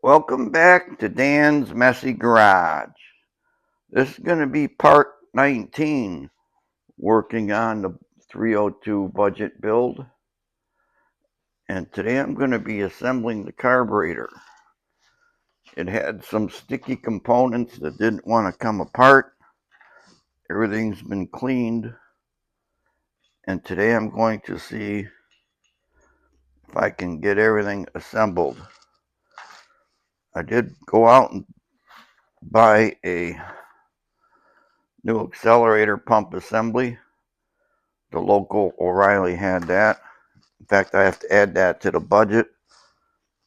Welcome back to Dan's Messy Garage. This is going to be part 19, working on the 302 budget build. And today I'm going to be assembling the carburetor. It had some sticky components that didn't want to come apart. Everything's been cleaned. And today I'm going to see if I can get everything assembled. I did go out and buy a new accelerator pump assembly. The local O'Reilly had that. In fact, I have to add that to the budget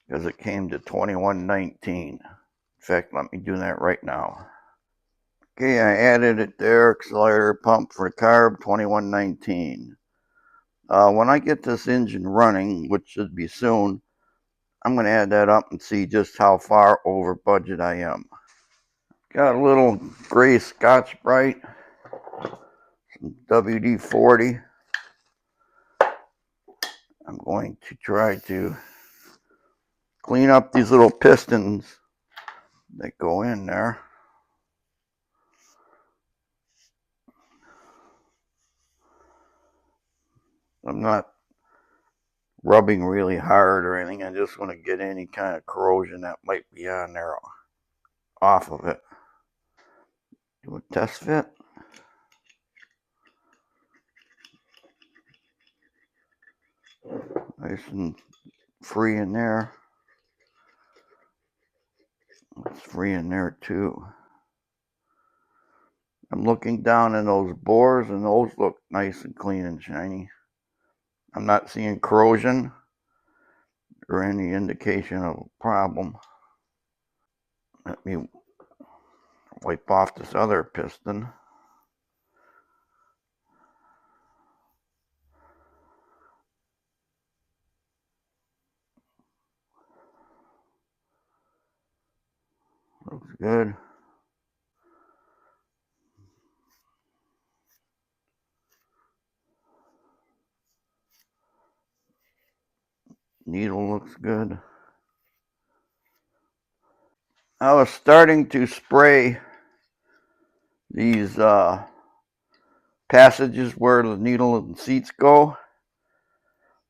because it came to $21.19. In fact, let me do that right now. Okay, I added it there. Accelerator pump for Carb, $21.19. When I get this engine running, which should be soon, I'm going to add that up and see just how far over budget I am. Got a little gray Scotch-Brite, some WD-40. I'm going to try to clean up these little pistons that go in there. I'm not rubbing really hard or anything. I just want to get any kind of corrosion that might be on there off of it. Do a test fit. Nice and free in there. It's free in there too. I'm looking down in those bores and those look nice and clean and shiny. I'm not seeing corrosion or any indication of a problem. Let me wipe off this other piston. Looks good. Needle looks good. I was starting to spray these passages where the needle and seats go.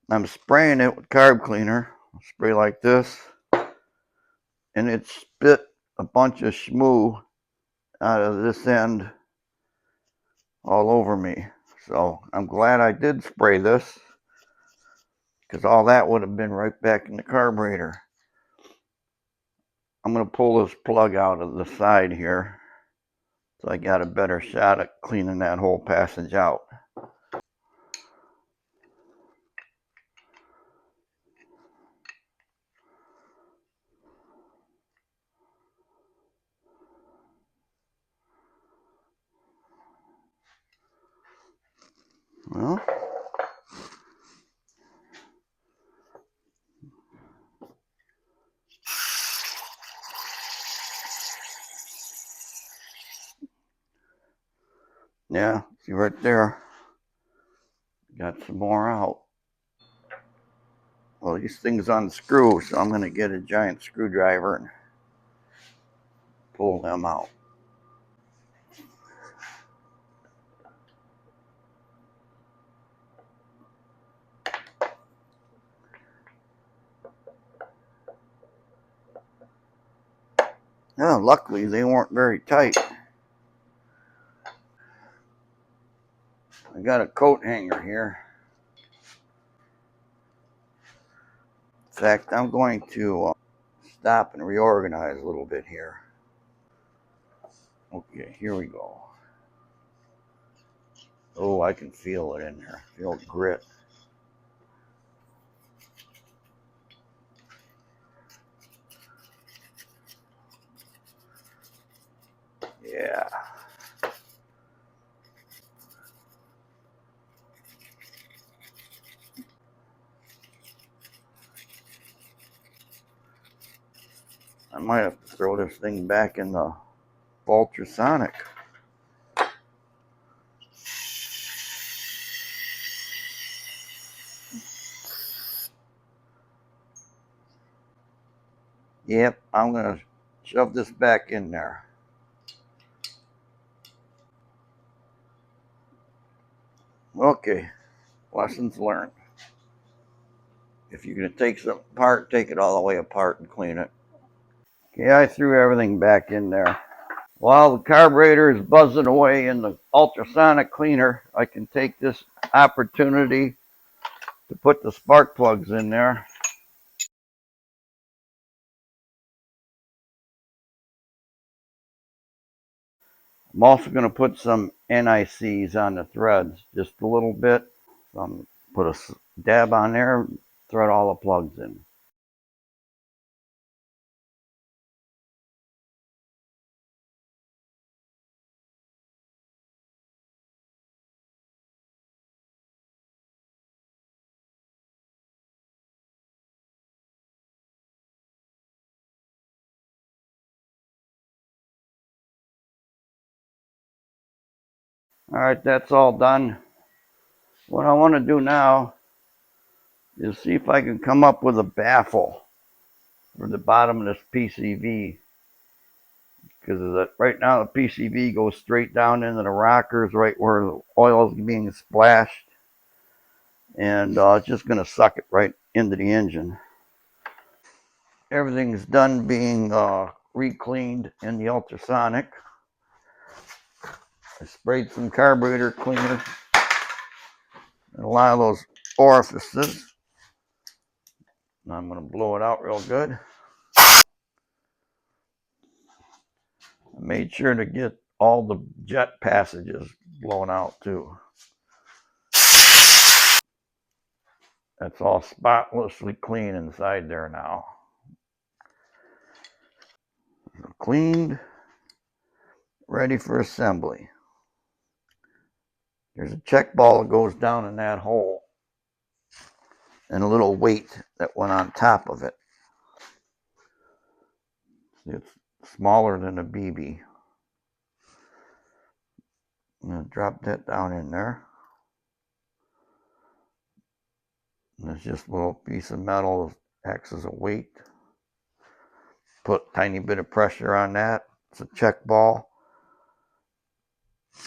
I'm spraying it with carb cleaner. Spray like this, and it spit a bunch of schmoo out of this end all over me. So I'm glad I did spray this, because all that would have been right back in the carburetor. I'm going to pull this plug out of the side here so I got a better shot at cleaning that whole passage out. Well, yeah, see right there, got some more out. Well, these things unscrew, so I'm going to get a giant screwdriver and pull them out. Yeah, luckily they weren't very tight. I got a coat hanger here. In fact, I'm going to stop and reorganize a little bit here. Okay, here we go. Oh, I can feel it in there. Feel grit. Yeah. I might have to throw this thing back in the ultrasonic. Yep, I'm going to shove this back in there. Okay, lessons learned. If you're going to take something apart, take it all the way apart and clean it. Okay, I threw everything back in there. While the carburetor is buzzing away in the ultrasonic cleaner, I can take this opportunity to put the spark plugs in there. I'm also going to put some NICs on the threads, just a little bit. So I'm going to put a dab on there, thread all the plugs in. All right, that's all done. What I want to do now is see if I can come up with a baffle for the bottom of this PCV. Because right now the PCV goes straight down into the rockers, right where the oil is being splashed. And it's just going to suck it right into the engine. Everything's done being re-cleaned in the ultrasonic. I sprayed some carburetor cleaner in a lot of those orifices. Now I'm going to blow it out real good. I made sure to get all the jet passages blown out too. That's all spotlessly clean inside there now. Cleaned, ready for assembly. There's a check ball that goes down in that hole and a little weight that went on top of it. It's smaller than a BB. I'm going to drop that down in there. And it's just a little piece of metal that acts as a weight. Put a tiny bit of pressure on that. It's a check ball.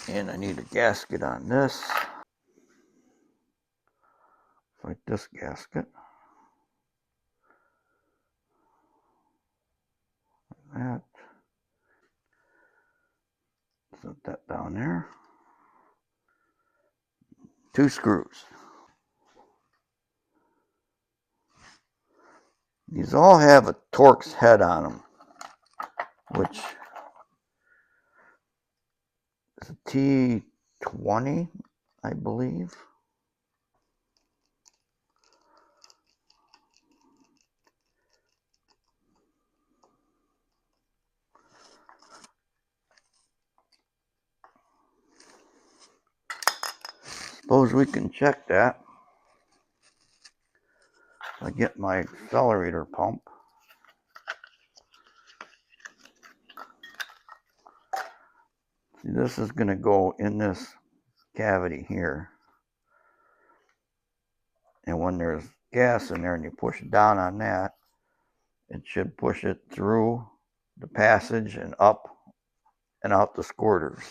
And I need a gasket on this. Like this gasket. Like that. Set that down there. 2 screws. These all have a Torx head on them, which is a T20, I believe. Suppose we can check that. I get my accelerator pump. See, this is going to go in this cavity here. And when there's gas in there and you push down on that, it should push it through the passage and up and out the squirters.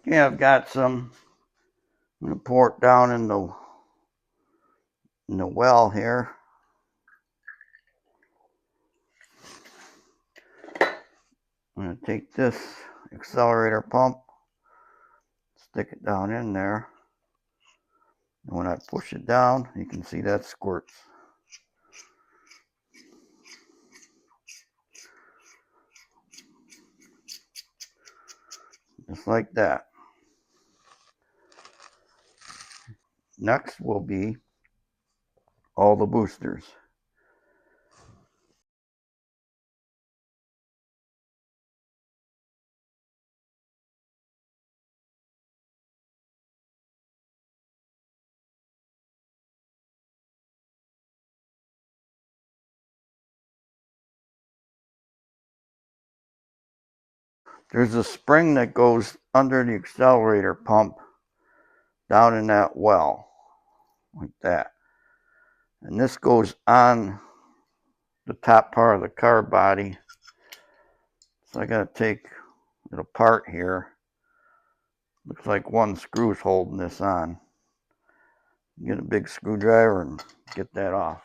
Yeah, I've got some. I'm going to pour it down in the well here. I'm going to take this accelerator pump, stick it down in there. And when I push it down, you can see that squirts. Just like that. Next will be all the boosters. There's a spring that goes under the accelerator pump down in that well, like that. And this goes on the top part of the carb body. So I got to take it apart here. Looks like one screw's holding this on. Get a big screwdriver and get that off.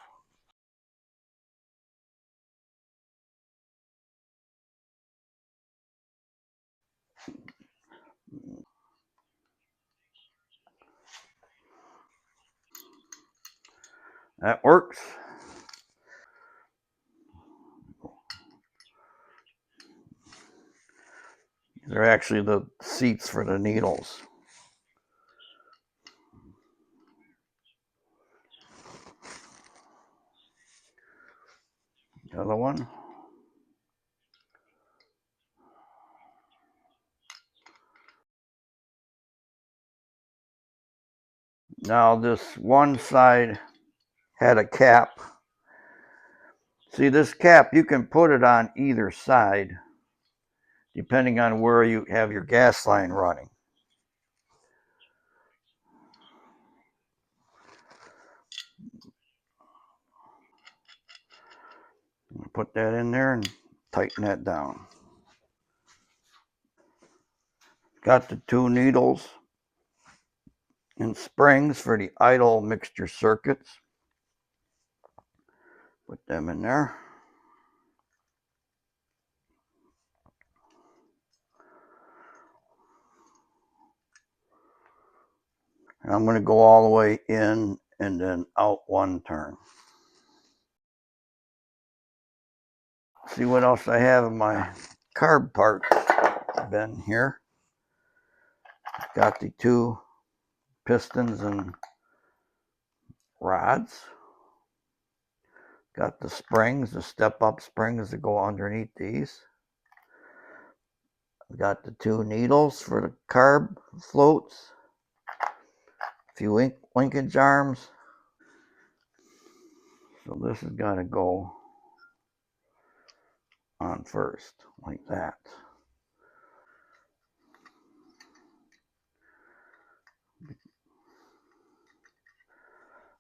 That works. They're actually the seats for the needles. The other one. Now this one side had a cap. See, this cap, you can put it on either side depending on where you have your gas line running. Put that in there and tighten that down. Got the two needles and springs for the idle mixture circuits. Put them in there. And I'm going to go all the way in and then out one turn. See what else I have in my carb part bin here. Got the two pistons and rods. Got the springs, the step-up springs that go underneath these. Got the two needles for the carb floats. A few linkage arms. So this has got to go on first, like that.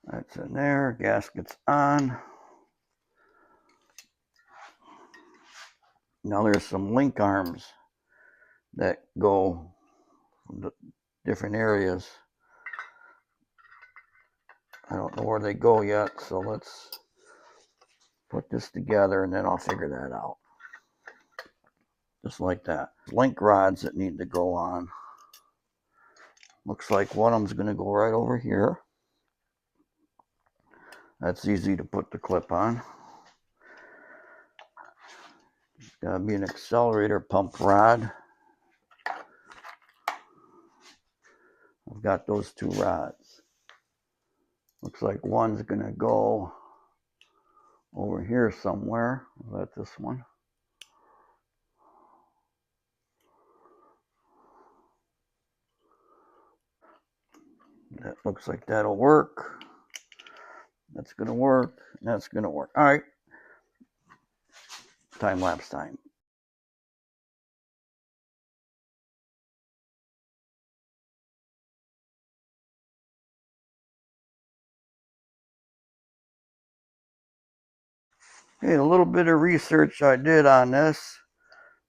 That's in there, gasket's on. Now there's some link arms that go from the different areas. I don't know where they go yet, so let's put this together and then I'll figure that out. Just like that. Link rods that need to go on. Looks like one of them's going to go right over here. That's easy to put the clip on. It's got to be an accelerator pump rod. I've got those two rods. Looks like one's going to go over here somewhere. Is that this one? That looks like that'll work. That's going to work. That's going to work. All right. Time lapse time. Hey, a little bit of research I did on this.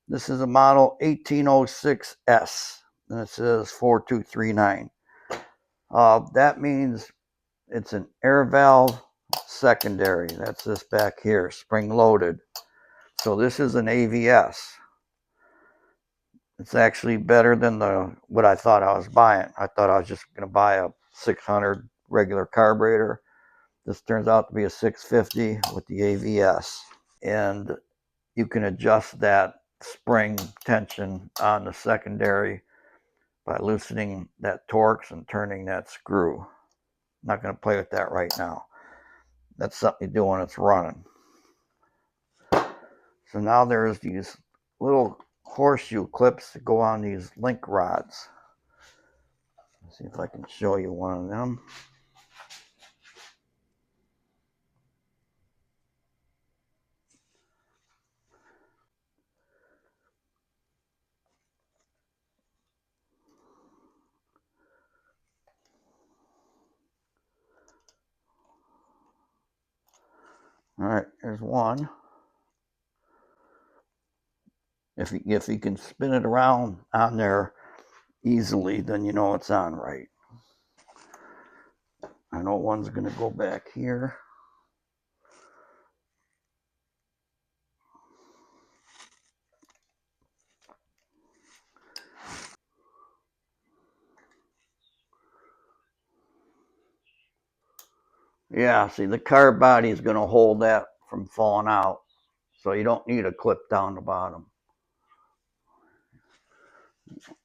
This is a model 1806S, and it says 4239. That means it's an air valve secondary. That's this back here, spring loaded. So this is an AVS. It's actually better than what I thought I was buying. I thought I was just going to buy a 600 regular carburetor. This turns out to be a 650 with the AVS. And you can adjust that spring tension on the secondary by loosening that Torx and turning that screw. I'm not going to play with that right now. That's something you do when it's running. So now there's these little horseshoe clips that go on these link rods. Let's see if I can show you one of them. All right, there's one. If you can spin it around on there easily, then you know it's on right. I know one's going to go back here. Yeah, see, the carb body is going to hold that from falling out, so you don't need a clip down the bottom.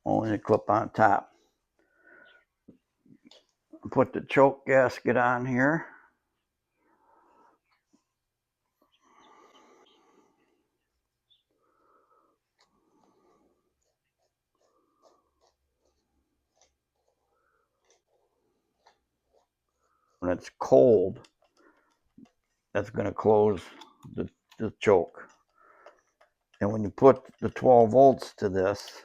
Only a clip on top. Put the choke gasket on here. When it's cold, that's going to close the choke. And when you put the 12 volts to this,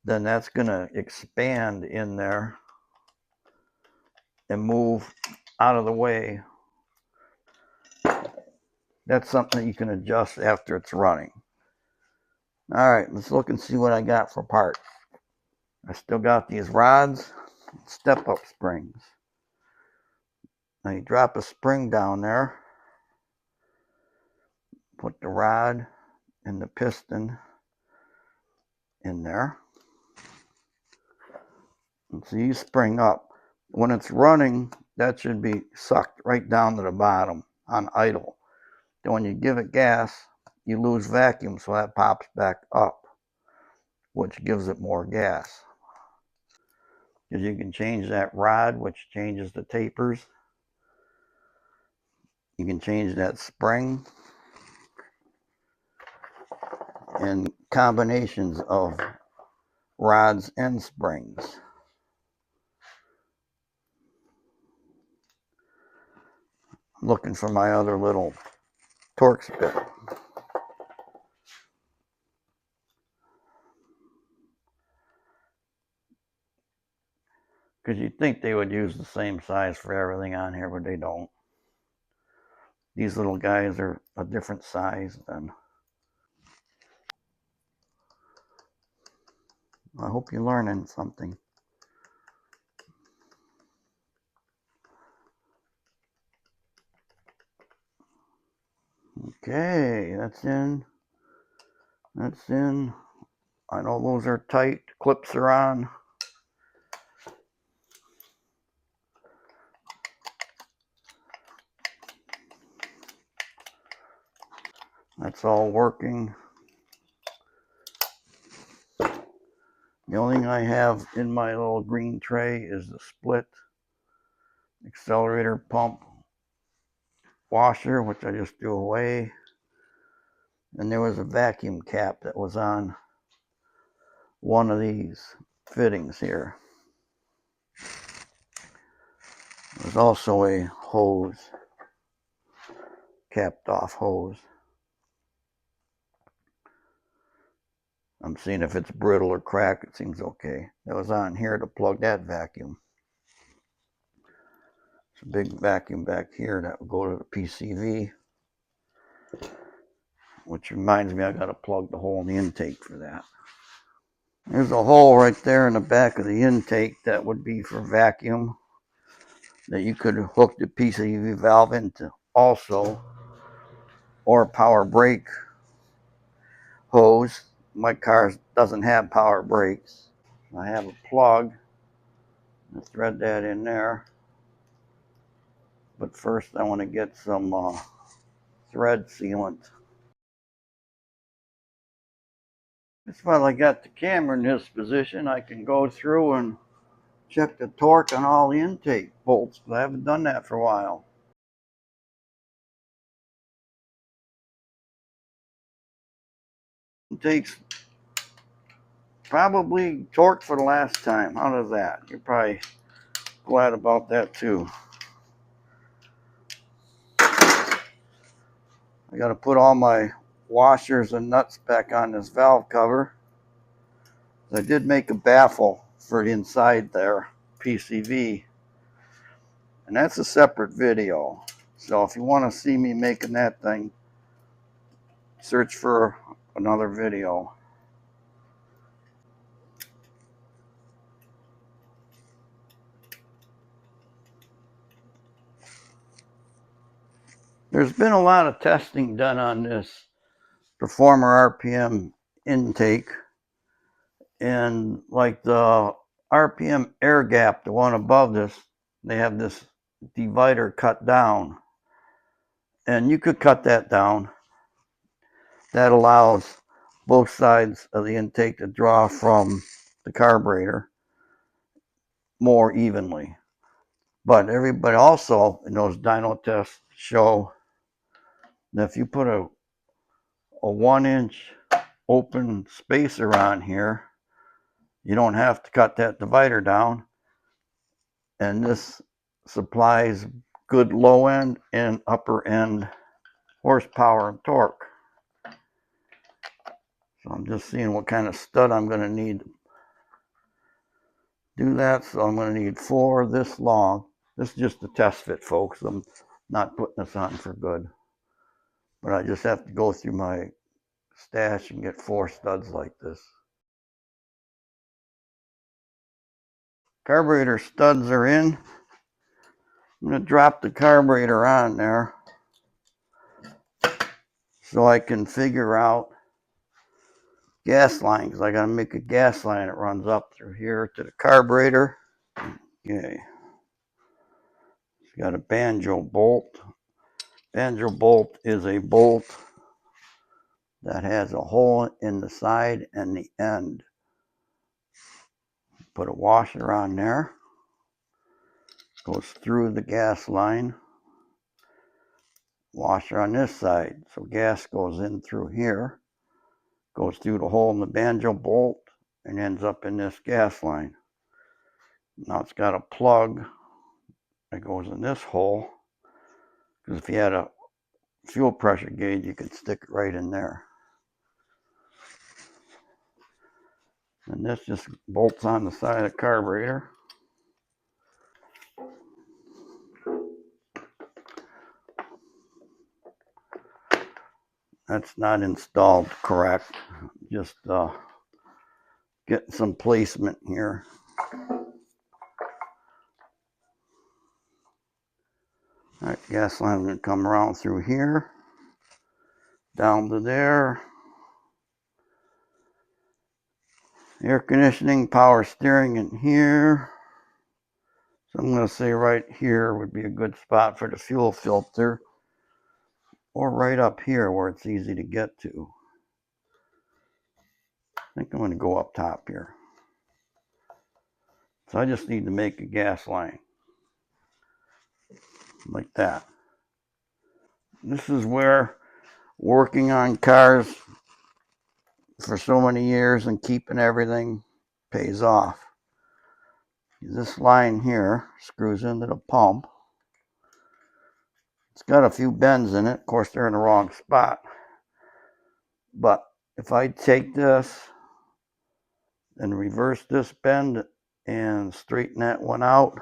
then that's going to expand in there and move out of the way. That's something that you can adjust after it's running. All right, let's look and see what I got for parts. I still got these rods, step-up springs. Now you drop a spring down there, put the rod and the piston in there. And so you spring up. When it's running, that should be sucked right down to the bottom on idle. Then when you give it gas, you lose vacuum, so that pops back up, which gives it more gas. Because you can change that rod, which changes the tapers. You can change that spring and combinations of rods and springs. I'm looking for my other little Torx bit. Because you'd think they would use the same size for everything on here, but they don't. These little guys are a different size than. I hope you're learning something. Okay, that's in. That's in. I know those are tight. Clips are on. That's all working. The only thing I have in my little green tray is the split accelerator pump washer, which I just threw away. And there was a vacuum cap that was on one of these fittings here. There's also a hose, capped off hose. I'm seeing if it's brittle or cracked. It seems okay. That was on here to plug that vacuum. It's a big vacuum back here that will go to the PCV, which reminds me I got to plug the hole in the intake for that. There's a hole right there in the back of the intake that would be for vacuum that you could hook the PCV valve into also, or power brake hose. My car doesn't have power brakes. I have a plug. I'll thread that in there. But first I want to get some thread sealant. Just while I got the camera in this position, I can go through and check the torque on all the intake bolts, but I haven't done that for a while. Intake's probably torqued for the last time. How does that? You're probably glad about that too. I got to put all my washers and nuts back on this valve cover. I did make a baffle for the inside there, PCV, and that's a separate video. So if you want to see me making that thing, search for another video. There's been a lot of testing done on this Performer RPM intake, and like the RPM air gap, the one above this, they have this divider cut down, and you could cut that down. That allows both sides of the intake to draw from the carburetor more evenly. But everybody also in those dyno tests show that if you put a 1-inch open spacer on here, you don't have to cut that divider down, and this supplies good low end and upper end horsepower and torque. So I'm just seeing what kind of stud I'm going to need to do that. So I'm going to need 4 this long. This is just a test fit, folks. I'm not putting this on for good, but I just have to go through my stash and get 4 studs like this. Carburetor studs are in. I'm going to drop the carburetor on there so I can figure out gas line, because I got to make a gas line that runs up through here to the carburetor. Okay. It's got a banjo bolt. Banjo bolt is a bolt that has a hole in the side and the end. Put a washer on there. Goes through the gas line. Washer on this side. So gas goes in through here. Goes through the hole in the banjo bolt and ends up in this gas line. Now it's got a plug that goes in this hole, because if you had a fuel pressure gauge, you could stick it right in there. And this just bolts on the side of the carburetor. That's not installed correct. Just getting some placement here. All right, gas line is going to come around through here, down to there. Air conditioning, power steering in here. So I'm going to say right here would be a good spot for the fuel filter, or right up here where it's easy to get to. I think I'm going to go up top here. So I just need to make a gas line like that. This is where working on cars for so many years and keeping everything pays off. This line here screws into the pump. It's got a few bends in it. Of course, they're in the wrong spot. But if I take this and reverse this bend and straighten that one out,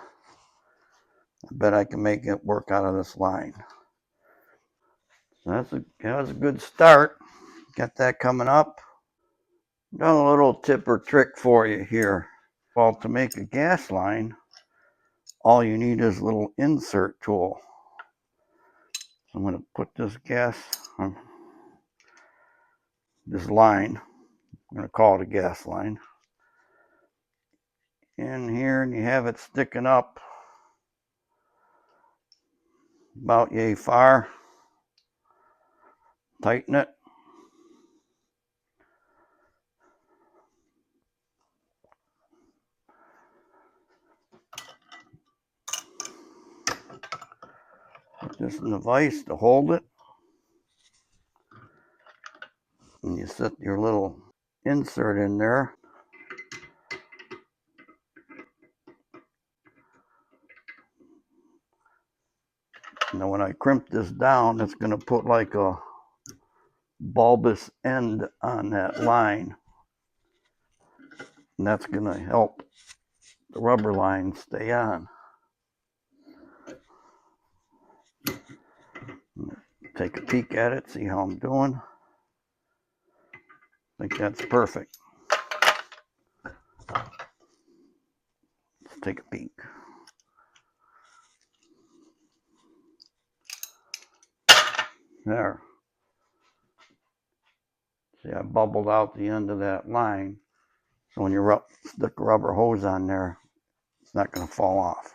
I bet I can make it work out of this line. So that's a good start. Got that coming up. Got a little tip or trick for you here. Well, to make a gas line, all you need is a little insert tool. So I'm going to put this this line, I'm going to call it a gas line, in here, and you have it sticking up about yay far. Tighten it. Put this in the vise to hold it. And you set your little insert in there. Now when I crimp this down, it's going to put like a bulbous end on that line. And that's going to help the rubber line stay on. Take a peek at it, see how I'm doing. I think that's perfect. Let's take a peek. There. See, I bubbled out the end of that line. So when you stick a rubber hose on there, it's not going to fall off.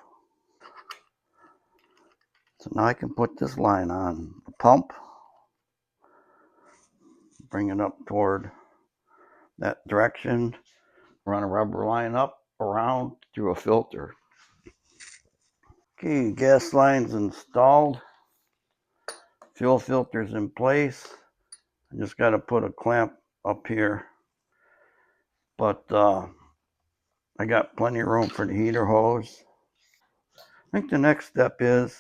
So now I can put this line on the pump, bring it up toward that direction, run a rubber line up, around, through a filter. Okay, gas line's installed. Fuel filter's in place. I just got to put a clamp up here. But I got plenty of room for the heater hose. I think the next step is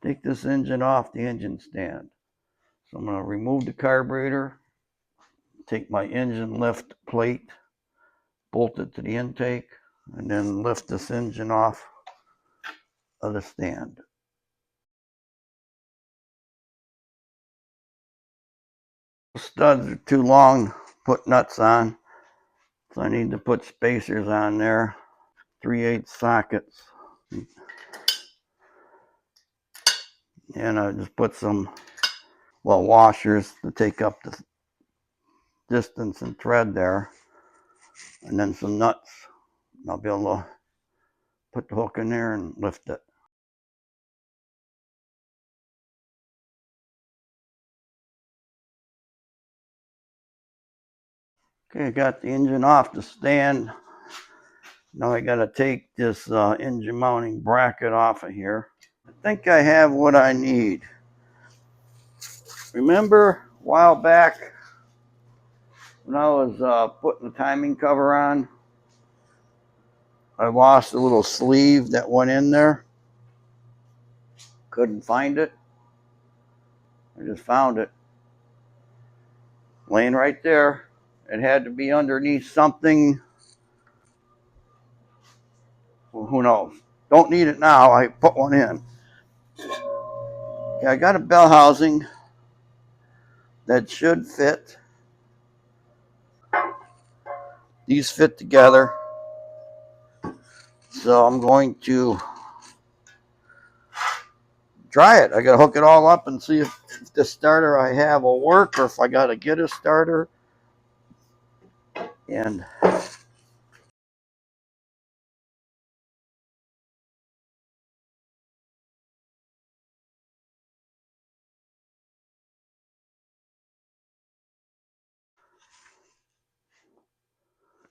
take this engine off the engine stand. So I'm going to remove the carburetor, take my engine lift plate, bolt it to the intake, and then lift this engine off of the stand. The studs are too long to put nuts on, so I need to put spacers on there, 3/8 sockets. And I just put some, washers to take up the distance and thread there, and then some nuts. I'll be able to put the hook in there and lift it. Okay, I got the engine off the stand. Now I got to take this engine mounting bracket off of here. I think I have what I need. Remember a while back when I was putting the timing cover on, I lost a little sleeve that went in there. Couldn't find it. I just found it. Laying right there. It had to be underneath something. Well, who knows? Don't need it now. I put one in. Okay, I got a bell housing that should fit. These fit together. So I'm going to try it. I got to hook it all up and see if the starter I have will work, or if I got to get a starter. And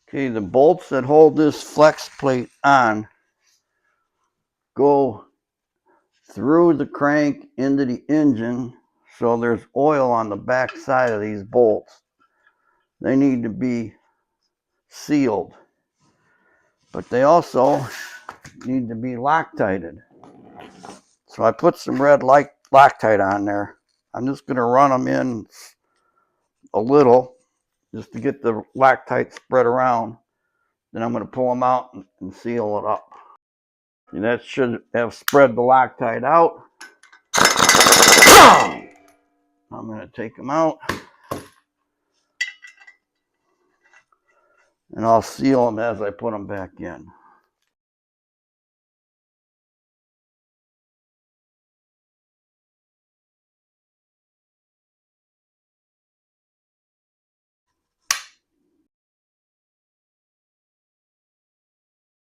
okay, the bolts that hold this flex plate on go through the crank into the engine, so there's oil on the back side of these bolts. They need to be sealed, but they also need to be Loctited. So I put some red Loctite on there. I'm just going to run them in a little just to get the Loctite spread around. Then I'm going to pull them out and seal it up. And that should have spread the Loctite out. I'm going to take them out, and I'll seal them as I put them back in.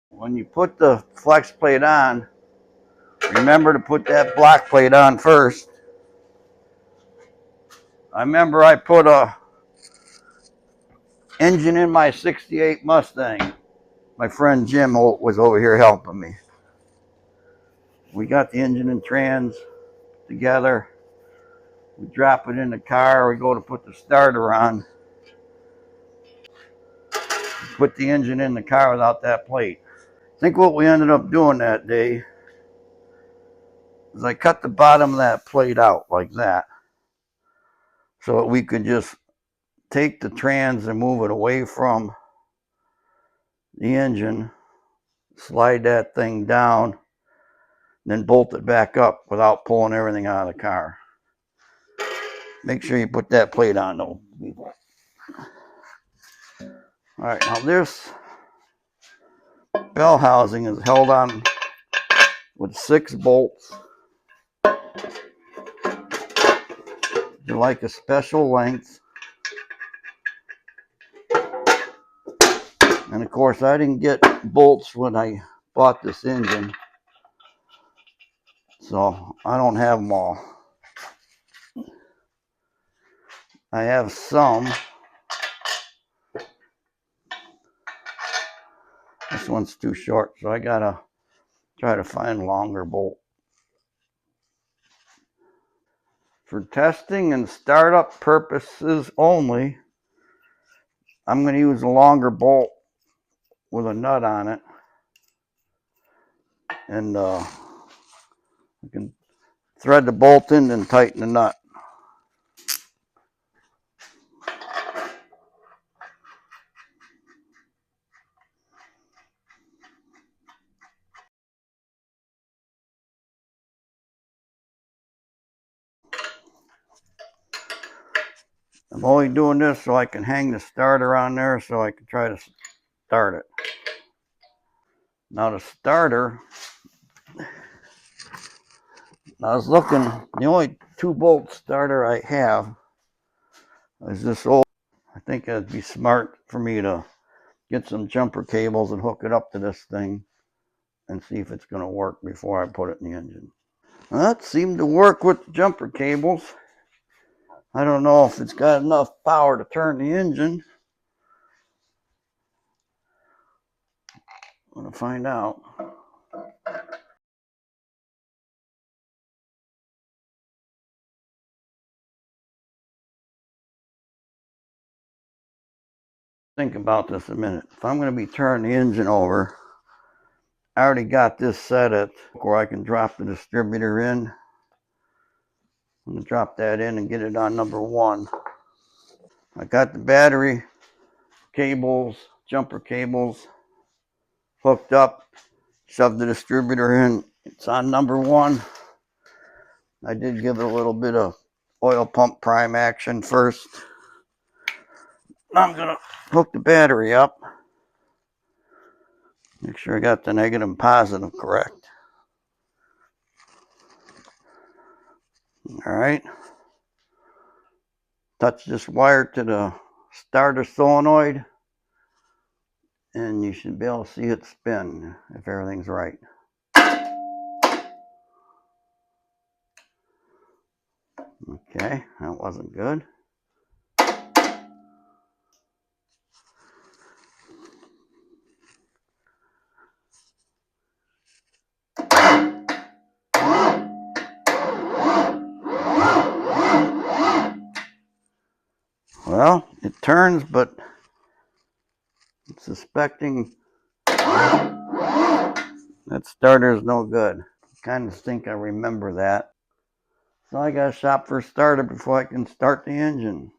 When you put the flex plate on, remember to put that block plate on first. I remember I put a engine in my 68 Mustang. My friend Jim was over here helping me. We got the engine and trans together. We drop it in the car. We go to put the starter on. Put the engine in the car without that plate. I think what we ended up doing that day is I cut the bottom of that plate out like that, so that we could just take the trans and move it away from the engine, slide that thing down, then bolt it back up without pulling everything out of the car. Make sure you put that plate on though, people. All right, now this bell housing is held on with 6 bolts. They're like a special length. And of course, I didn't get bolts when I bought this engine, so I don't have them all. I have some. This one's too short, so I gotta try to find a longer bolt. For testing and startup purposes only, I'm going to use a longer bolt with a nut on it, and I can thread the bolt in and tighten the nut. I'm only doing this so I can hang the starter on there so I can try to start it. Now the starter, I was looking, the only 2-bolt starter I have is this old. I think it'd be smart for me to get some jumper cables and hook it up to this thing and see if it's going to work before I put it in the engine. Well, that seemed to work with the jumper cables. I don't know if it's got enough power to turn the engine. I'm going to find out. Think about this a minute. If I'm going to be turning the engine over, I already got this set at where I can drop the distributor in. I'm going to drop that in and get it on number 1. I got the battery cables, jumper cables hooked up, shoved the distributor in. It's on number 1. I did give it a little bit of oil pump prime action first. Now I'm going to hook the battery up. Make sure I got the negative and positive correct. All right. Touch this wire to the starter solenoid, and you should be able to see it spin if everything's right. Okay, that wasn't good. Well, it turns, but I'm suspecting that starter is no good. Kind of think I remember that. So I got to shop for a starter before I can start the engine.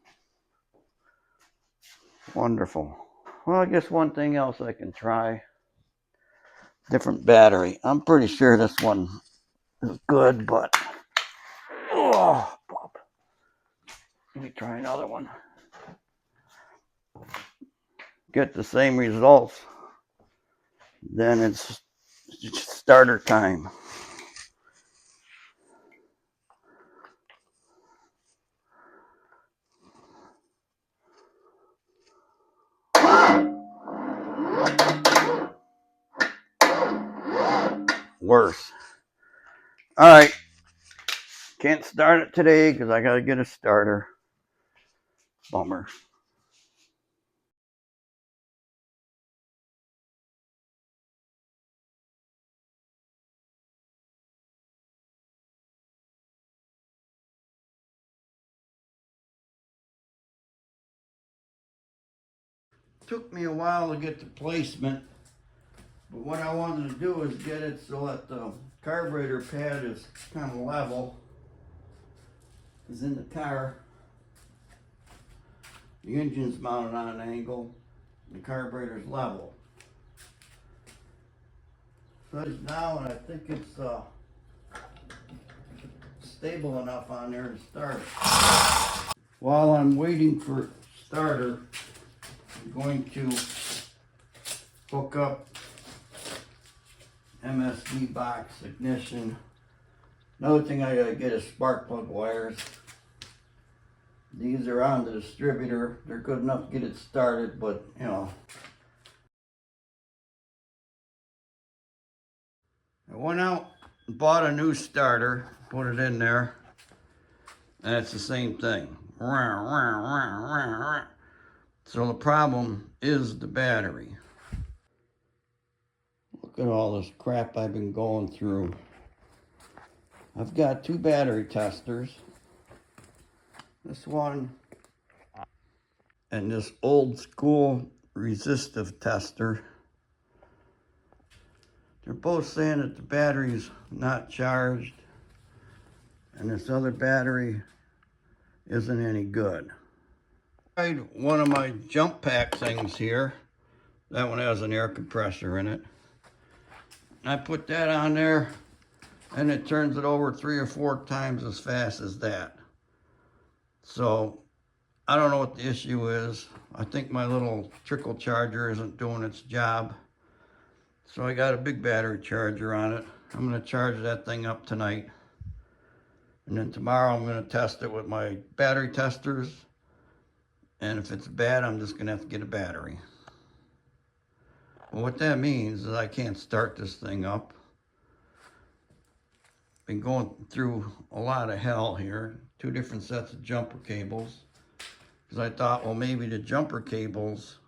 Wonderful. Well, I guess one thing else I can try. Different battery. I'm pretty sure this one is good, but oh, let me try another one. Get the same results, then it's starter time. Worse. All right. Can't start it today because I got to get a starter. Bummer. Took me a while to get the placement, but what I wanted to do is get it so that the carburetor pad is kind of level. Because in the car, the engine's mounted on an angle, the carburetor's level. So it's now, and I think it's stable enough on there to start. While I'm waiting for starter, I'm going to hook up MSD box ignition. Another thing, I gotta get is spark plug wires. These are on the distributor. They're good enough to get it started, but you know. I went out and bought a new starter, put it in there, and it's the same thing. So the problem is the battery. Look at all this crap I've been going through. I've got two battery testers. This one and this old school resistive tester. They're both saying that the battery's not charged and this other battery isn't any good. I tried one of my jump pack things here. That one has an air compressor in it. I put that on there and it turns it over 3 or 4 times as fast as that. So I don't know what the issue is. I think my little trickle charger isn't doing its job. So I got a big battery charger on it. I'm going to charge that thing up tonight. And then tomorrow I'm going to test it with my battery testers. And if it's bad, I'm just going to have to get a battery. Well, what that means is I can't start this thing up. Been going through a lot of hell here. 2 different sets of jumper cables. Because I thought, well, maybe the jumper cables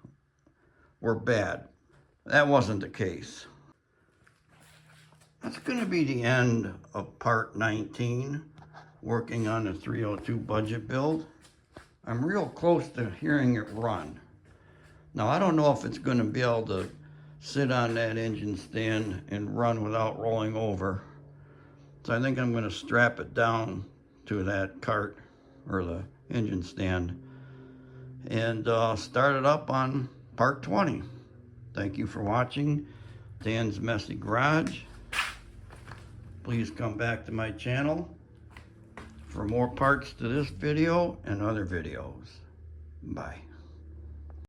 were bad. That wasn't the case. That's going to be the end of part 19, working on the 302 budget build. I'm real close to hearing it run. Now, I don't know if it's going to be able to sit on that engine stand and run without rolling over. So I think I'm going to strap it down to that cart or the engine stand and start it up on part 20. Thank you for watching Dan's Messy Garage. Please come back to my channel for more parts to this video and other videos. Bye.